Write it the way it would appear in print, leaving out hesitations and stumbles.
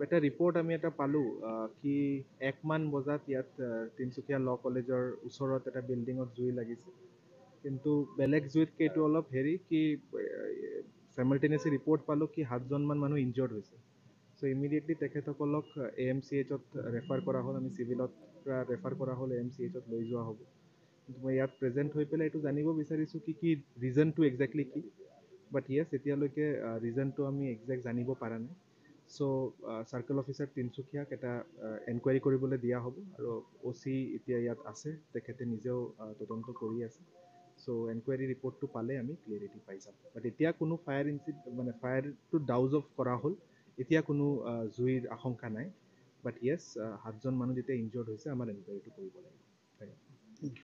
এটা ৰিপৰ্ট আমি এটা পালোঁ কি 1মান বজাত ইয়াত তিনিচুকীয়া ল' কলেজৰ ওচৰত এটা বিল্ডিঙত জুই লাগিছে। কিন্তু বেলেগ জুইতকৈ এইটো অলপ হেৰি কি চাইমাল্টেনিয়াছলি ৰিপৰ্ট পালোঁ কি 7জনমান মানুহ ইনজৰ্ড হৈছে। চ' ইমিডিয়েটলি তেখেতসকলক AMCHত ৰেফাৰ কৰা হ'ল। আমি চিভিলত ৰেফাৰ কৰা হ'ল, AMCHত লৈ যোৱা হ'ব। কিন্তু মই ইয়াত প্ৰেজেণ্ট হৈ পেলাই এইটো জানিব বিচাৰিছোঁ কি ৰিজনটো একজেক্টলি কি। বাট য়েছ, এতিয়ালৈকে ৰিজনটো আমি একজেক্ট জানিব পৰা নাই। চ' চাৰ্কল অফিচাৰ তিনিচুকীয়াক এটা এনকুৱাৰী কৰিবলৈ দিয়া হ'ব আৰু OC এতিয়া ইয়াত আছে, তেখেতে নিজেও তদন্ত কৰি আছে। চ' এনকুৱাৰী ৰিপৰ্টটো পালে আমি ক্লিয়াৰিটি পাই যাম। বাট এতিয়া কোনো ফায়াৰটো ডাউজ অফ কৰা হ'ল। এতিয়া কোনো জুইৰ আশংকা নাই। বাট য়েছ, 7জন মানুহ যেতিয়া ইনজৰ্ড হৈছে, আমাৰ এনকুৱাৰীটো কৰিব লাগিব।